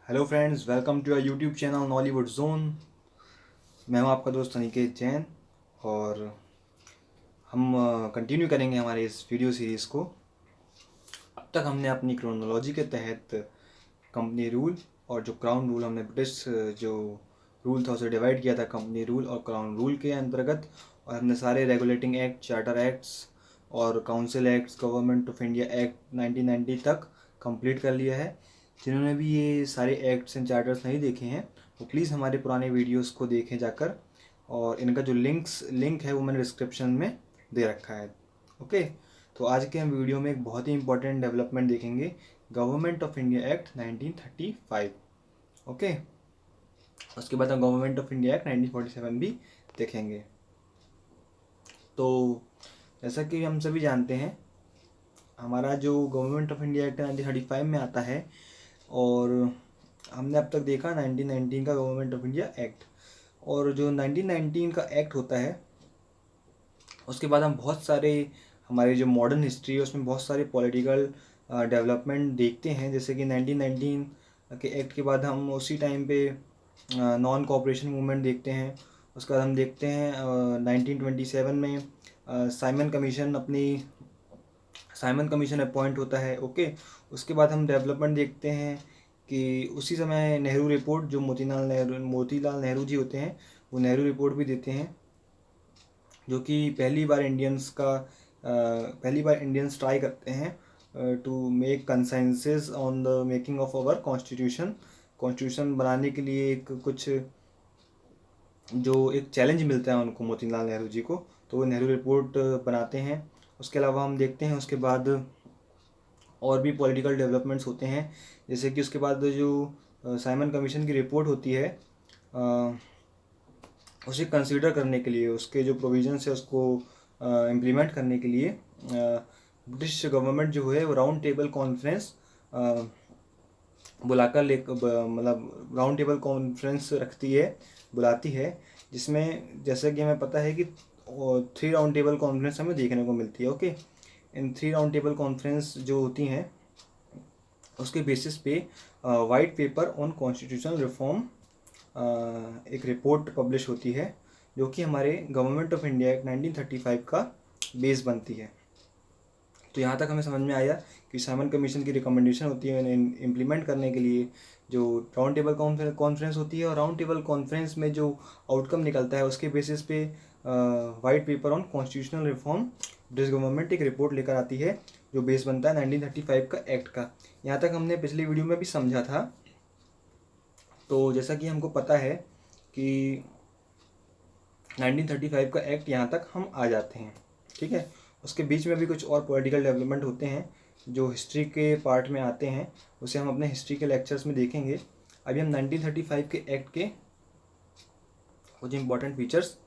Hello friends, welcome to your YouTube channel Nollywood zone. मैं हूं आपका दोस्त अनिकेत जैन और हम कंटिन्यू करेंगे हमारे इस वीडियो सीरीज़ को। अब तक हमने अपनी क्रोनोलॉजी के तहत कंपनी रूल और जो क्राउन रूल, हमने ब्रिटिश जो रूल था उसे डिवाइड किया था कंपनी रूल और क्राउन रूल के अंतर्गत। और हमने सारे रेगुलेटिंग एक्ट, चार्टर एक्ट्स और council acts, government of India act 1990 तक कंप्लीट कर लिया है। जिन्होंने भी ये सारे एक्ट्स एंड चार्टर्स नहीं देखे हैं वो प्लीज़ हमारे पुराने वीडियोस को देखें जाकर, और इनका जो लिंक है वो मैंने डिस्क्रिप्शन में दे रखा है। ओके, तो आज के हम वीडियो में एक बहुत ही इंपॉर्टेंट डेवलपमेंट देखेंगे, government of India act 1935। Okay, उसके बाद हम गवर्नमेंट ऑफ इंडिया एक्ट 1947 भी देखेंगे। तो जैसा कि हम सभी जानते हैं, हमारा जो गवर्नमेंट ऑफ इंडिया एक्ट 1935 में आता है, और हमने अब तक देखा 1919 का गवर्नमेंट ऑफ इंडिया एक्ट। और जो 1919 का एक्ट होता है उसके बाद हम बहुत सारे, हमारी जो मॉडर्न हिस्ट्री है उसमें बहुत सारे पॉलिटिकल डेवलपमेंट देखते हैं। जैसे कि 1919 के एक्ट के बाद हम उसी टाइम पे नॉन कोऑपरेशन मूवमेंट देखते हैं। उसके बाद हम देखते हैं 1927 में साइमन कमीशन अपॉइंट होता है। ओके, उसके बाद हम डेवलपमेंट देखते हैं कि उसी समय नेहरू रिपोर्ट, जो मोतीलाल नेहरू जी होते हैं, वो नेहरू रिपोर्ट भी देते हैं, जो कि पहली बार इंडियंस ट्राई करते हैं to make consensus on the making of our constitution बनाने के लिए एक चैलेंज मिलता है उनको, मोतीलाल नेहरू जी को, तो वो नेहरू रिपोर्ट बनाते हैं। उसके अलावा हम देखते हैं उसके बाद और भी पॉलिटिकल डेवलपमेंट्स होते हैं। जैसे कि उसके बाद जो साइमन कमीशन की रिपोर्ट होती है, उसे कंसीडर करने के लिए, उसके जो प्रोविजंस है उसको इम्प्लीमेंट करने के लिए ब्रिटिश गवर्नमेंट जो है वो round table conference round table conference बुलाती है, जिसमें जैसा कि हमें पता है कि 3 राउंड टेबल कॉन्फ्रेंस हमें देखने को मिलती है। ओके, इन 3 राउंड टेबल कॉन्फ्रेंस जो होती हैं उसके बेसिस पे white paper on constitutional reform एक रिपोर्ट पब्लिश होती है, जो कि हमारे गवर्नमेंट ऑफ इंडिया एक्ट 1935 का बेस बनती है। तो यहाँ तक हमें समझ में आया कि साइमन कमीशन की रिकमेंडेशन होती है इम्प्लीमेंट करने के लिए जो राउंड टेबल कॉन्फ्रेंस होती है, और राउंड टेबल कॉन्फ्रेंस में जो आउटकम निकलता है उसके बेसिस पे white paper on constitutional reform British government एक रिपोर्ट लेकर आती है, जो बेस बनता है 1935 का एक्ट का। यहाँ तक हमने पिछली वीडियो में भी समझा था। तो जैसा कि हमको पता है कि 1935 का एक्ट यहाँ तक हम आ जाते हैं। ठीक है, उसके बीच में भी कुछ और पॉलिटिकल डेवलपमेंट होते हैं जो हिस्ट्री के पार्ट में आते हैं, उसे हम अपने हिस्ट्री के लेक्चर्स में देखेंगे। अभी हम 1935 के एक्ट के कुछ इंपॉर्टेंट फीचर्स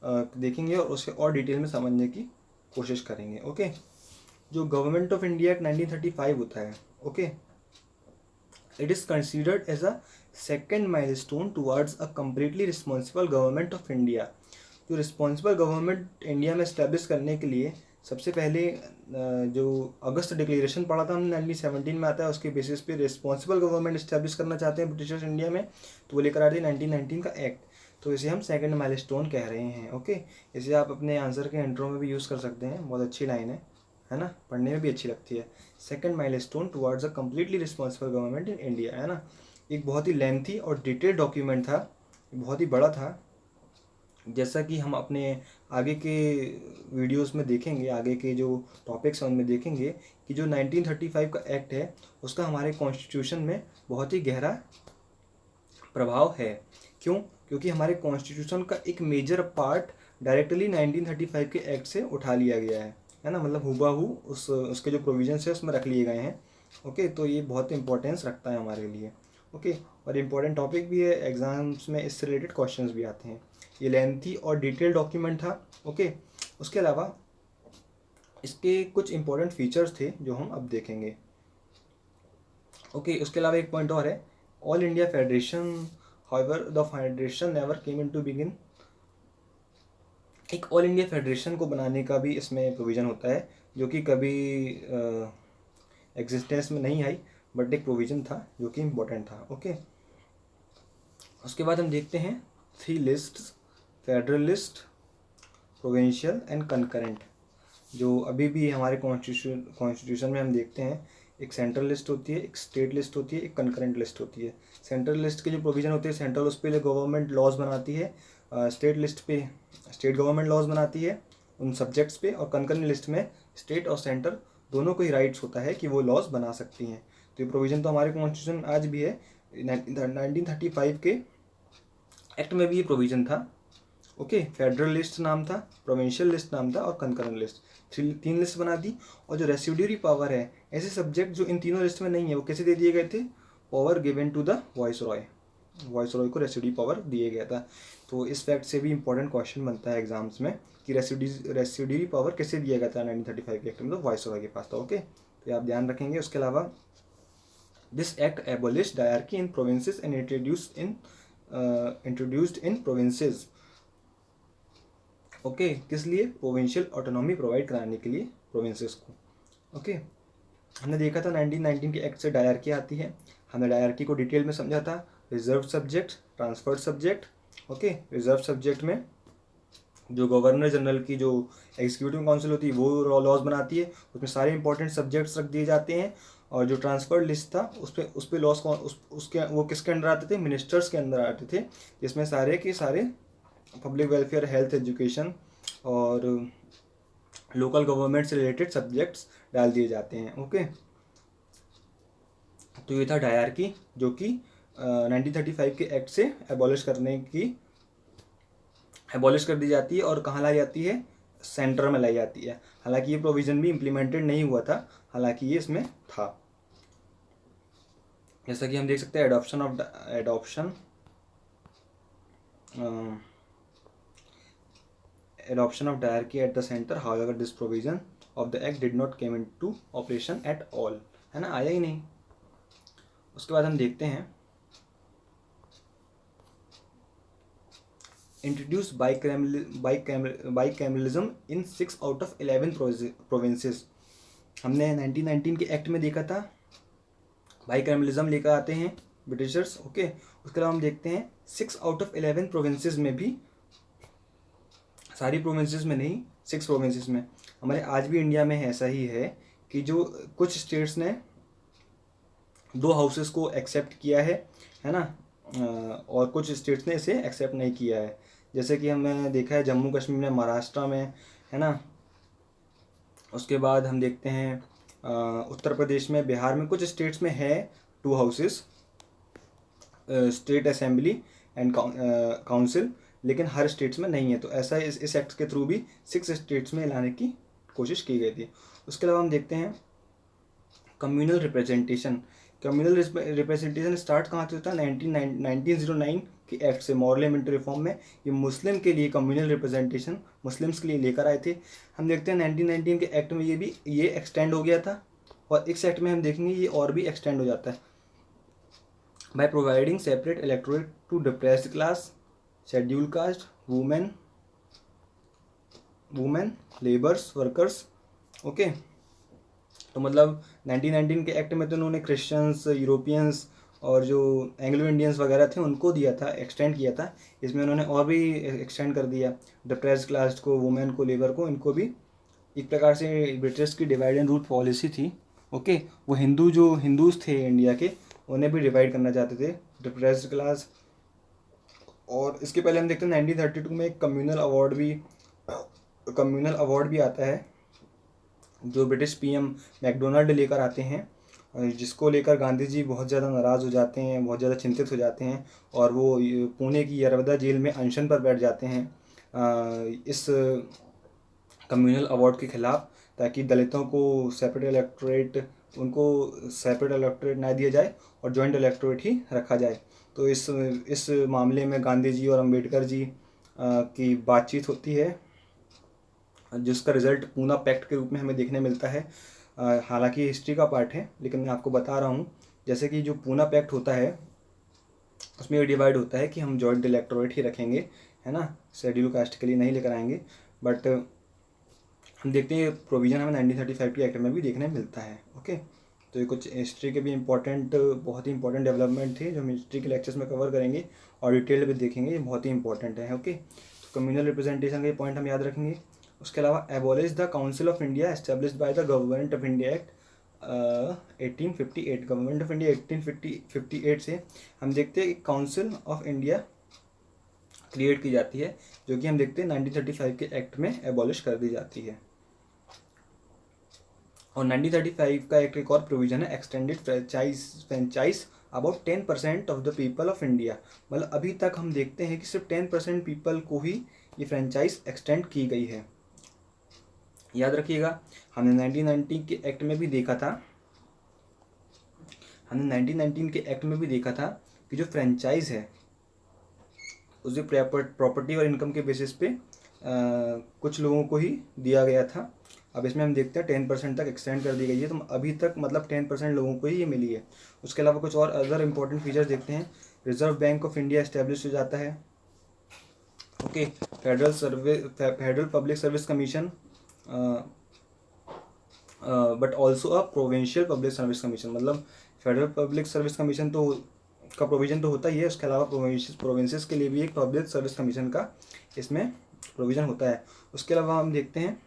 देखेंगे और उसे और डिटेल में समझने की कोशिश करेंगे। ओके, जो गवर्नमेंट ऑफ इंडिया एक्ट 1935 होता है, okay, it is considered as a second milestone towards a completely responsible government of India. जो रिस्पॉन्सिबल गवर्नमेंट इंडिया में इस्टेब्लिश करने के लिए सबसे पहले जो अगस्त डिक्लेरेशन पढ़ा था हमने 1917 में आता है, उसके बेसिस पे रिस्पॉन्सिबल गवर्नमेंट इस्टेब्लिश करना चाहते हैं ब्रिटिशर्स इंडिया में, तो वो लेकर आ रही है 1919 का एक्ट। तो इसे हम सेकंड माइलस्टोन कह रहे हैं। ओके, इसे आप अपने आंसर के इंट्रो में भी यूज़ कर सकते हैं, बहुत अच्छी लाइन है ना, पढ़ने में भी अच्छी लगती है। Second milestone towards a completely responsible government in India, है ना। एक बहुत ही लेंथी और डिटेल्ड डॉक्यूमेंट था, बहुत ही बड़ा था। जैसा कि हम अपने आगे के वीडियोस में देखेंगे, आगे के जो टॉपिक्स हैं उनमें देखेंगे कि जो 1935 का एक्ट है उसका हमारे कॉन्स्टिट्यूशन में बहुत ही गहरा प्रभाव है। क्यों? क्योंकि हमारे कॉन्स्टिट्यूशन का एक मेजर पार्ट डायरेक्टली 1935 के एक्ट से उठा लिया गया है ना, मतलब हुबहू उसके जो प्रोविजंस है उसमें रख लिए गए हैं। ओके, तो ये बहुत इंपॉर्टेंस रखता है हमारे लिए। ओके, और इम्पॉर्टेंट टॉपिक भी है, एग्जाम्स में इससे रिलेटेड क्वेश्चंस भी आते हैं। ये लेंथी और डिटेल डॉक्यूमेंट था। ओके, उसके अलावा इसके कुछ इंपॉर्टेंट फीचर्स थे जो हम अब देखेंगे। ओके, उसके अलावा एक पॉइंट और है, all India federation, however the federation never came into begin. एक ऑल इंडिया फेडरेशन को बनाने का भी इसमें प्रोविज़न होता है, जो कि कभी एग्जिस्टेंस में नहीं आई, बट एक प्रोविज़न था जो कि इम्पोर्टेंट था। ओके, उसके बाद हम देखते हैं 3 list, federal list, provincial and concurrent. जो अभी भी हमारे कॉन्स्टिट्यूशन में हम देखते हैं, एक सेंट्रल लिस्ट होती है, एक स्टेट लिस्ट होती है, एक कंकरेंट लिस्ट होती है। सेंट्रल लिस्ट के जो प्रोविज़न होते हैं, सेंट्रल उस पर गवर्नमेंट लॉज बनाती है, स्टेट लिस्ट पे स्टेट गवर्नमेंट लॉज बनाती है उन सब्जेक्ट्स पे, और कंकरेंट लिस्ट में स्टेट और सेंटर दोनों को ही राइट्स होता है कि वो लॉज बना सकती हैं। तो ये प्रोविज़न तो हमारे कॉन्स्टिट्यूशन में आज भी है। 1935 के एक्ट में भी ये प्रोविज़न था। ओके, फेडरल लिस्ट नाम था, प्रोविंशियल लिस्ट नाम था, और कंकरेंट लिस्ट, 3 लिस्ट बना दी। और जो रेसिड्यूरी पावर है, ऐसे सब्जेक्ट जो इन तीनों लिस्ट में नहीं है, वो कैसे दे दिए गए थे? Power given to the viceroy को रेसिड्यूरी पावर दिए गया था। तो इस फैक्ट से भी इंपॉर्टेंट क्वेश्चन बनता है एग्जाम्स में कि रेसिड्यूरी पावर कैसे दिया गया था 1935 के एक्ट में? तो वॉइसरॉय के पास था। ओके, तो ये आप ध्यान रखेंगे। उसके अलावा this act abolish dyarchy in provinces and introduced in provinces. Okay, किस लिए? प्रोविंशियल ऑटोनॉमी प्रोवाइड कराने के लिए प्रोविंसेस को। ओके, हमने देखा था 1919 के एक्ट से डायरकी आती है। हमने डायरकी को डिटेल में समझा था। Reserve subject, transferred subject. Okay, reserve subject में जो गवर्नर जनरल की जो एग्जीक्यूटिव काउंसिल होती है वो लॉज बनाती है, उसमें सारे इंपॉर्टेंट सब्जेक्ट्स रख दिए जाते हैं। और जो ट्रांसफर्ड लिस्ट था उस पर लॉज उसके वो किसके अंडर आते थे? मिनिस्टर्स के अंदर आते थे, जिसमें सारे के सारे पब्लिक वेलफेयर, हेल्थ, एजुकेशन और लोकल गवर्नमेंट से रिलेटेड सब्जेक्ट्स डाल दिए जाते हैं। ओके, तो ये था डायरकी, जो कि 1935 के एक्ट से एबॉलिश कर दी जाती है। और कहाँ लाई जाती है? सेंटर में लाई जाती है। हालांकि ये प्रोविज़न भी इम्प्लीमेंटेड नहीं हुआ था, हालांकि ये इसमें था। जैसा कि हम देख सकते हैं, adoption of diarchy at the center, however this provision of the act did not came into operation at all, है ना, आया ही नहीं। उसके बाद हम देखते हैं introduce bicameralism in 6 out of 11 provinces. हमने 1919 के एक्ट में देखा था बाइकैमरलिज्म लेकर आते हैं ब्रिटिशर्स। ओके, उसके अलावा हम देखते हैं 6 आउट ऑफ 11 प्रोविंसेस में भी, सारी प्रोविंसेस में नहीं, 6 प्रोविंसेस में। हमारे आज भी इंडिया में ऐसा ही है कि जो कुछ स्टेट्स ने 2 हाउसेस को एक्सेप्ट किया है ना, और कुछ स्टेट्स ने इसे एक्सेप्ट नहीं किया है। जैसे कि हमने देखा है जम्मू कश्मीर में, महाराष्ट्र में, है ना। उसके बाद हम देखते हैं उत्तर प्रदेश में, बिहार में, कुछ स्टेट्स में है 2 houses, state assembly and council, लेकिन हर स्टेट्स में नहीं है। तो ऐसा इस एक्ट के थ्रू भी 6 स्टेट्स में लाने की कोशिश की गई थी। उसके अलावा हम देखते हैं communal representation. Communal representation start कहाँ से होता है? 1909 के एक्ट से, मॉरल रिफॉर्म में ये मुस्लिम के लिए कम्युनल रिप्रेजेंटेशन मुस्लिम्स के लिए लेकर आए थे। हम देखते हैं 1919 के एक्ट में ये एक्सटेंड हो गया था, और इस एक्ट में हम देखेंगे ये और भी एक्सटेंड हो जाता है। By providing separate electorate to depressed class, scheduled caste, women, labours, workers. Okay, तो मतलब 1919 के एक्ट में तो उन्होंने क्रिश्चियंस, यूरोपियंस और जो एंग्लो इंडियंस वगैरह थे उनको दिया था, एक्सटेंड किया था। इसमें उन्होंने और भी एक्सटेंड कर दिया, डिप्रेस्ड क्लास को, वुमेन को, लेबर को, इनको भी। एक प्रकार से ब्रिटिश की डिवाइड एंड रूल पॉलिसी थी। ओके, वो हिंदूज थे इंडिया के, उन्हें भी डिवाइड करना चाहते थे, डिप्रेस्ड क्लास। और इसके पहले हम देखते हैं 1932 में एक कम्युनल अवार्ड भी आता है, जो ब्रिटिश पीएम मैकडोनाल्ड लेकर आते हैं, जिसको लेकर गांधी जी बहुत ज़्यादा नाराज़ हो जाते हैं, बहुत ज़्यादा चिंतित हो जाते हैं, और वो पुणे की यरवदा जेल में अनशन पर बैठ जाते हैं इस कम्युनल अवार्ड के ख़िलाफ़, ताकि दलितों को सेपरेट इलेक्टोरेट ना दिया जाए और जॉइंट इलेक्टोरेट ही रखा जाए। तो इस मामले में गांधी जी और अंबेडकर जी की बातचीत होती है, जिसका रिजल्ट पूना पैक्ट के रूप में हमें देखने मिलता है। हालांकि हिस्ट्री का पार्ट है, लेकिन मैं आपको बता रहा हूँ। जैसे कि जो पूना पैक्ट होता है उसमें ये डिवाइड होता है कि हम जॉइंट इलेक्टोरेट ही रखेंगे, है ना, शेड्यूल कास्ट के लिए नहीं लेकर आएंगे। बट हम देखते हैं प्रोविज़न हमें 1935 के एक्ट में भी देखने मिलता है। ओके, तो ये कुछ हिस्ट्री के भी इम्पोर्टेंट, बहुत ही इंपॉर्टेंट डेवलपमेंट थे जो हम हिस्ट्री के लेक्चर्स में कवर करेंगे और डिटेल भी देखेंगे, ये बहुत ही इंपॉर्टेंट है। ओके, तो कम्युनल रिप्रेजेंटेशन का ये पॉइंट हम याद रखेंगे। उसके अलावा abolish the council of India established by the government of India act 1858। Government of India 1858 से हम देखते हैं कि काउंसिल ऑफ इंडिया क्रिएट की जाती है, जो कि हम देखते हैं 1935 के एक्ट में एबॉलिश कर दी जाती है। और 1935 का एक और प्रोविजन है extended franchise about 10% of the people of India. मतलब अभी तक हम देखते हैं कि सिर्फ 10% पीपल को ही ये फ्रेंचाइज एक्सटेंड की गई है। याद रखिएगा, हमने 1919 के एक्ट में भी देखा था, कि जो फ्रेंचाइज है उसे प्रॉपर्टी और इनकम के बेसिस पे कुछ लोगों को ही दिया गया था। अब इसमें हम देखते हैं 10% तक एक्सटेंड कर दी गई है, तो अभी तक मतलब 10% लोगों को ही ये मिली है। उसके अलावा कुछ और अदर इम्पोर्टेंट फीचर्स देखते हैं। Reserve bank of India establish हो जाता है। Okay, federal public service commission but also a provincial public service commission. मतलब फेडरल पब्लिक सर्विस कमीशन तो का प्रोविज़न तो होता ही है, उसके अलावा प्रोविंसेस के लिए भी एक पब्लिक सर्विस कमीशन का इसमें प्रोविज़न होता है। उसके अलावा हम देखते हैं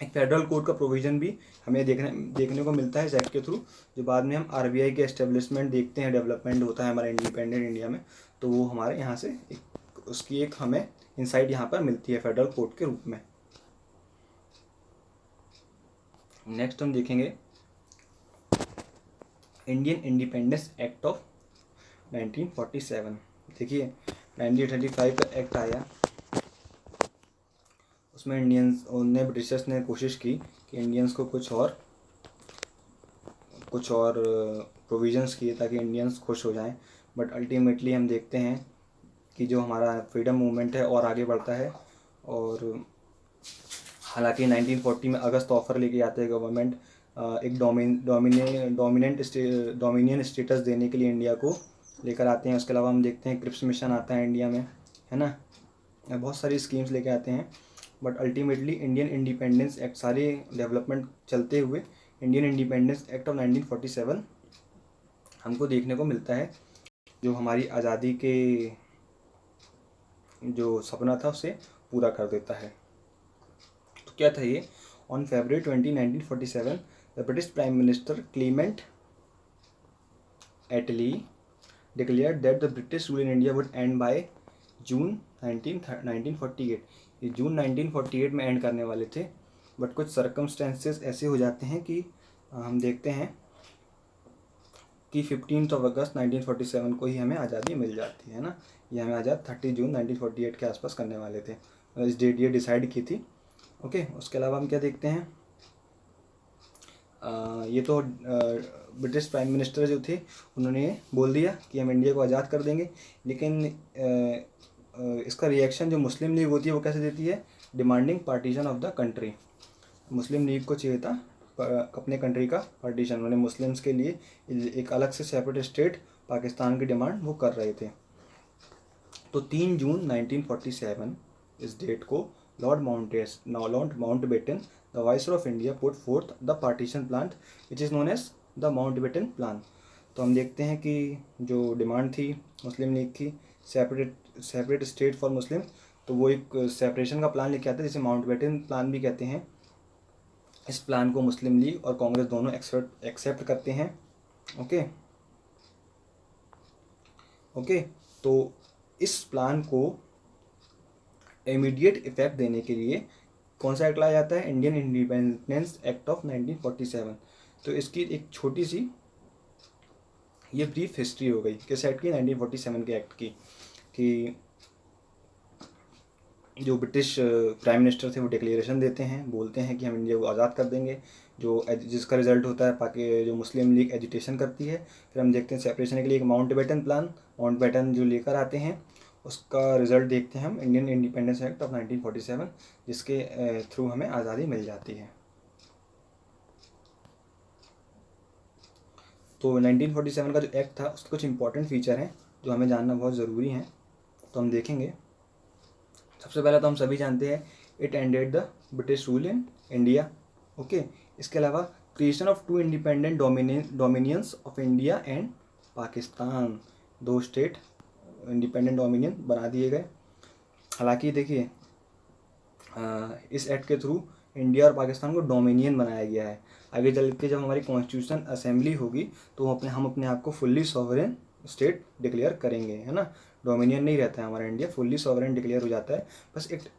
एक फेडरल कोड का प्रोविज़न भी हमें देखने को मिलता है इस एक्ट के थ्रू, जो बाद में हम आरबीआई के एस्टेब्लिशमेंट देखते हैं, डेवलपमेंट होता है हमारा इंडिपेंडेंट इंडिया में, तो वो हमारे यहाँ से उसकी एक हमें इंसाइट यहाँ पर मिलती है फेडरल कोड के रूप में। नेक्स्ट हम देखेंगे इंडियन इंडिपेंडेंस एक्ट ऑफ 1947। देखिए 1935 का एक्ट आया, उसमें ब्रिटिशर्स ने कोशिश की कि इंडियंस को कुछ और प्रोविजंस किए ताकि इंडियंस खुश हो जाएं, बट अल्टीमेटली हम देखते हैं कि जो हमारा फ्रीडम मूवमेंट है और आगे बढ़ता है। और हालांकि 1940 में अगस्त ऑफर लेके आते हैं गवर्नमेंट एक डोमिनियन स्टेटस देने के लिए इंडिया को लेकर आते हैं। उसके अलावा हम देखते हैं क्रिप्स मिशन आता है इंडिया में, है ना, बहुत सारी स्कीम्स लेके आते हैं, but ultimately Indian independence act, सारे डेवलपमेंट चलते हुए इंडियन इंडिपेंडेंस एक्ट ऑफ 1947 हमको देखने को मिलता है, जो हमारी आज़ादी के जो सपना था उसे पूरा कर देता है। तो क्या था ये? On February 20, 1947 the British prime minister Clement Attlee declared that the British rule in India would end by June 1948। ये जून 1948 में एंड करने वाले थे, बट कुछ सर्कमस्टेंसेस ऐसे हो जाते हैं कि हम देखते हैं कि 15 अगस्त 1947 को ही हमें आज़ादी मिल जाती है ना। ये हमें आज़ाद 30 जून 1948 के आसपास करने वाले थे, इस डेट ये डिसाइड की थी। ओके, उसके अलावा हम क्या देखते हैं, ये तो ब्रिटिश प्राइम मिनिस्टर जो थे उन्होंने बोल दिया कि हम इंडिया को आज़ाद कर देंगे, लेकिन इसका रिएक्शन जो मुस्लिम लीग होती है वो कैसे देती है? Demanding partition of the country. Muslim league को चाहिए था अपने कंट्री का पार्टीशन, उन्होंने मुस्लिम्स के लिए एक अलग से सेपरेट स्टेट पाकिस्तान की डिमांड वो कर रहे थे। तो 3 जून 1947 इस डेट को Lord Mountbatten the viceroy of India put forth the partition plan which is known as the Mountbatten plan. तो हम देखते हैं कि जो डिमांड थी मुस्लिम लीग की सेपरेट स्टेट फॉर मुस्लिम, तो वो एक सेपरेशन का प्लान लेके आते हैं जिसे माउंटबेटन प्लान भी कहते हैं। इस प्लान को मुस्लिम लीग और कांग्रेस दोनों एक्सेप्ट करते हैं। ओके, तो इस प्लान को इमीडिएट इफेक्ट देने के लिए कौन सा एक्ट लाया जाता है? Indian independence act of 1947। तो इसकी एक छोटी सी ये ब्रीफ हिस्ट्री हो गई किस एक्ट की? 1947 के एक्ट की, कि जो ब्रिटिश प्राइम मिनिस्टर थे वो डिक्लेरेशन देते हैं, बोलते हैं कि हम इंडिया को आज़ाद कर देंगे, जिसका रिजल्ट होता है जो मुस्लिम लीग एजिटेशन करती है। फिर हम देखते हैं सेपरेशन के लिए एक माउंटबेटन जो लेकर आते हैं, उसका रिजल्ट देखते हैं हम इंडियन इंडिपेंडेंस एक्ट ऑफ 1947, जिसके थ्रू हमें आज़ादी मिल जाती है। तो 1947 का जो एक्ट था उसके कुछ इंपॉर्टेंट फीचर हैं जो हमें जानना बहुत ज़रूरी हैं, तो हम देखेंगे। सबसे पहला तो हम सभी जानते हैं it ended the British rule in India. Okay, इसके अलावा creation of two independent dominions of India and Pakistan, 2 state independent dominion बना दिए गए। हालांकि देखिए इस एक्ट के थ्रू इंडिया और पाकिस्तान को डोमिनियन बनाया गया है। आगे चल के जब हमारी कॉन्स्टिट्यूशन असेंबली होगी तो हम अपने आप को फुल्ली सॉवरेन स्टेट डिक्लेयर करेंगे, है ना। डोमिनियन नहीं रहता है हमारा इंडिया, फुल्ली सॉवरेन डिक्लेयर हो जाता है।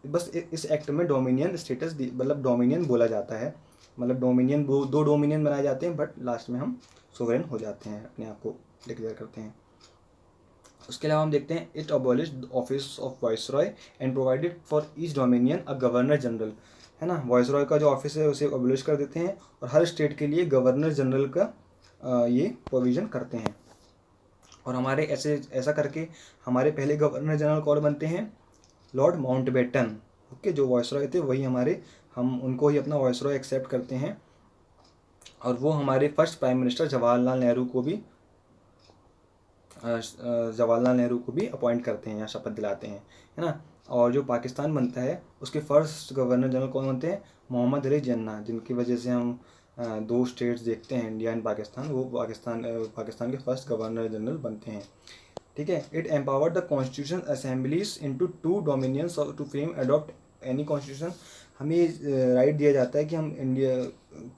बस इस एक्ट में डोमिनियन स्टेटस मतलब डोमिनियन बोला जाता है, मतलब डोमिनियन 2 डोमिनियन बनाए जाते हैं, बट लास्ट में हम सोवरेन हो जाते हैं, अपने आप को डिक्लेयर करते हैं। उसके अलावा हम देखते हैं it abolish office of viceroy and provided for each dominion a governor general, है ना। वाइसरॉय का जो ऑफिस है उसे अबॉलिश कर देते हैं और हर स्टेट के लिए गवर्नर जनरल का ये प्रोविज़न करते हैं। और हमारे ऐसा करके हमारे पहले गवर्नर जनरल कौन बनते हैं, लॉर्ड माउंटबेटन। ओके, जो वाइसरॉय थे वही हम उनको ही अपना वाइसरॉय एक्सेप्ट करते हैं। और वो हमारे first prime minister Jawaharlal Nehru को भी अपॉइंट करते हैं या शपथ दिलाते हैं, है ना। और जो पाकिस्तान बनता है उसके फर्स्ट गवर्नर जनरल कौन बनते हैं, मोहम्मद अली जिन्ना, जिनकी वजह से हम 2 स्टेट्स देखते हैं इंडिया एंड पाकिस्तान, वो पाकिस्तान के फर्स्ट गवर्नर जनरल बनते हैं। ठीक है। It empowered the constitution assemblies into 2 dominions to frame adopt any constitution. हमें राइट दिया जाता है कि हम इंडिया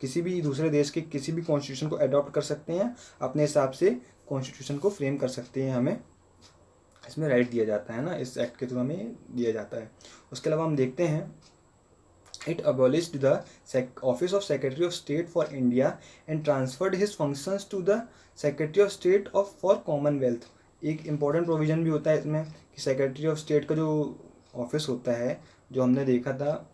किसी भी दूसरे देश के किसी भी कॉन्स्टिट्यूशन को अडॉप्ट कर सकते हैं, अपने हिसाब से कॉन्स्टिट्यूशन को फ्रेम कर सकते हैं, हमें इसमें राइट दिया जाता है ना, इस एक्ट के थ्रू हमें दिया जाता है। उसके अलावा हम देखते हैं it abolished the office of secretary of state for India and transferred his functions to the secretary of state for Commonwealth. एक इम्पॉर्टेंट प्रोविज़न भी होता है इसमें कि सेक्रेटरी ऑफ स्टेट का जो ऑफिस होता है, जो हमने देखा था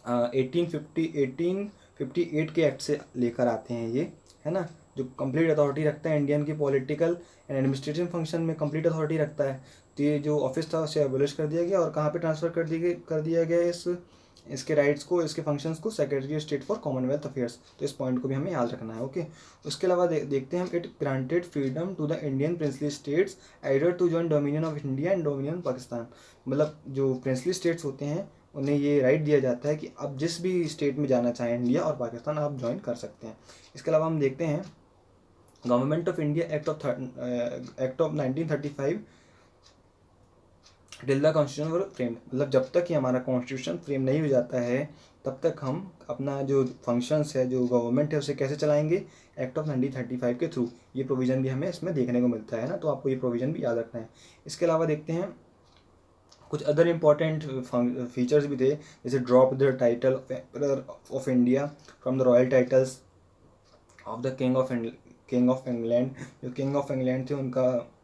1858 के एक्ट से लेकर आते हैं ये, है ना, जो कंप्लीट अथॉरिटी रखता है इंडियन की पॉलिटिकल एंड एडमिनिस्ट्रेटिव फंक्शन में कंप्लीट अथॉरिटी रखता है। तो ये जो ऑफिस था उसे एबोलिश कर दिया गया और कहाँ पे ट्रांसफ़र कर दिया गया इसके राइट्स को, इसके फंक्शंस को secretary of state for Commonwealth affairs. तो इस पॉइंट को भी हमें याद रखना है। ओके। उसके अलावा देखते हैं हम it granted freedom to the Indian princely states either to join dominion of India and dominion Pakistan. मतलब जो प्रिंसली स्टेट्स होते हैं उन्हें ये राइट दिया जाता है कि आप जिस भी स्टेट में जाना चाहें इंडिया और पाकिस्तान आप ज्वाइन कर सकते हैं। इसके अलावा हम देखते हैं government of India act of 1935 till the constitution were framed. मतलब जब तक कि हमारा कॉन्स्टिट्यूशन फ्रेम नहीं हो जाता है तब तक हम अपना जो फंक्शंस है, जो गवर्नमेंट है, उसे कैसे चलाएंगे, एक्ट ऑफ 1935 के थ्रू। ये प्रोविज़न भी हमें इसमें देखने को मिलता है ना, तो आपको ये प्रोविज़न भी याद रखना है। इसके अलावा देखते हैं कुछ अदर इम्पॉर्टेंट फीचर्स भी थे, जैसे drop the title of emperor of India from the royal titles of the king of England. जो किंग ऑफ इंग्लैंड थे उनका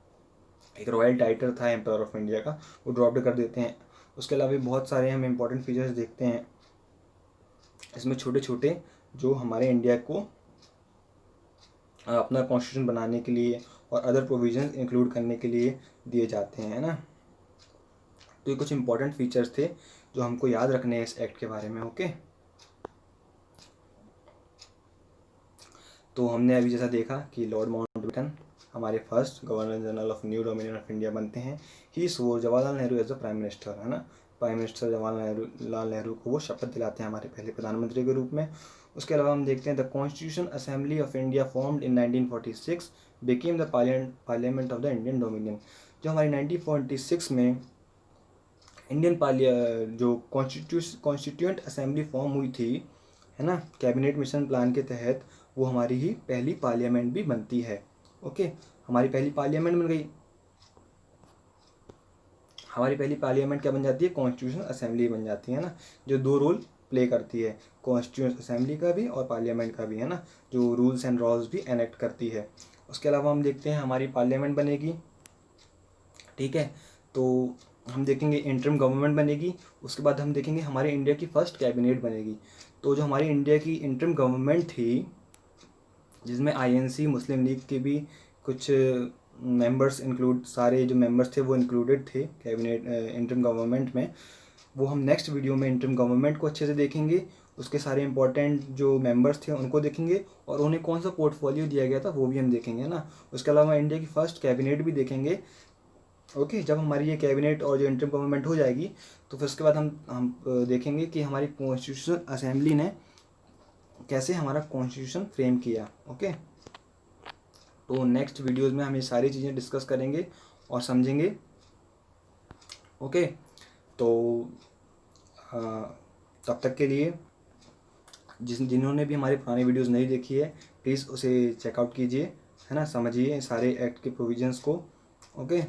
एक रॉयल टाइटल था एम्परर ऑफ इंडिया का, वो ड्रॉप कर देते हैं। उसके अलावा भी बहुत सारे हम इम्पोर्टेंट फीचर्स देखते हैं इसमें, छोटे छोटे, जो हमारे इंडिया को अपना कॉन्स्टिट्यूशन बनाने के लिए और अदर प्रोविजन इंक्लूड करने के लिए दिए जाते हैं ना। तो ये कुछ इंपॉर्टेंट फीचर्स थे जो हमको याद रखने हैं इस एक्ट के बारे में। ओके, तो हमने अभी जैसा देखा कि लॉर्ड माउंटबेटन हमारे first governor general of new dominion of India बनते हैं। He swore Jawaharlal Nehru as a prime minister, है ना। प्राइम मिनिस्टर जवाहरलाल नेहरू को वो शपथ दिलाते हैं हमारे पहले प्रधानमंत्री के रूप में। उसके अलावा हम देखते हैं the constitution assembly of India formed in 1946 became the parliament of the Indian dominion. जो हमारी 1946 में जो कॉन्स्टिट्यूएंट असेंबली फॉर्म हुई थी, है ना, कैबिनेट मिशन प्लान के तहत, वो हमारी ही पहली पार्लियामेंट भी बनती है। ओके, हमारी पहली पार्लियामेंट बन गई। हमारी पहली पार्लियामेंट क्या बन जाती है, कॉन्स्टिट्यूशन असेंबली बन जाती है ना, जो 2 रोल प्ले करती है, कॉन्स्टिट्यूशन असेंबली का भी और पार्लियामेंट का भी, है ना, जो रूल्स एंड लॉज भी एनेक्ट करती है। उसके अलावा हम देखते हैं हमारी पार्लियामेंट बनेगी, ठीक है, तो हम देखेंगे इंटरिम गवर्नमेंट बनेगी। उसके बाद हम देखेंगे हमारे इंडिया की फर्स्ट कैबिनेट बनेगी। तो जो हमारी इंडिया की इंटरिम गवर्नमेंट थी, जिसमें आईएनसी, मुस्लिम लीग के भी कुछ मेंबर्स सारे जो मेंबर्स थे वो इंक्लूडेड थे कैबिनेट इंटरिम गवर्नमेंट में। वो हम नेक्स्ट वीडियो में इंटरिम गवर्नमेंट को अच्छे से देखेंगे, उसके सारे इंपॉर्टेंट जो मेंबर्स थे उनको देखेंगे और उन्हें कौन सा पोर्टफोलियो दिया गया था वो भी हम देखेंगे ना। उसके अलावा इंडिया की फर्स्ट कैबिनेट भी देखेंगे। ओके, जब हमारी ये कैबिनेट और जो इंटरिम गवर्नमेंट हो जाएगी तो फिर उसके बाद हम देखेंगे कि हमारी कॉन्स्टिट्यूशन असेंबली ने कैसे हमारा कॉन्स्टिट्यूशन फ्रेम किया। ओके, तो नेक्स्ट वीडियोस में हम ये सारी चीज़ें डिस्कस करेंगे और समझेंगे। ओके, तो तब तक के लिए जिन्होंने भी हमारी पुरानी वीडियोस नहीं देखी है प्लीज़ उसे चेकआउट कीजिए, है ना, समझिए सारे एक्ट के प्रोविजंस को। ओके,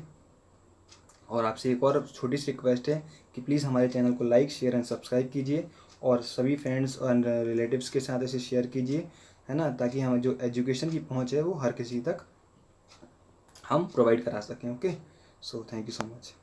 और आपसे एक और छोटी सी रिक्वेस्ट है कि प्लीज़ हमारे चैनल को लाइक शेयर एंड सब्सक्राइब कीजिए और सभी फ्रेंड्स और रिलेटिव्स के साथ इसे शेयर कीजिए, है ना, ताकि हम जो एजुकेशन की पहुंच है वो हर किसी तक हम प्रोवाइड करा सकें। Okay, so thank you so much.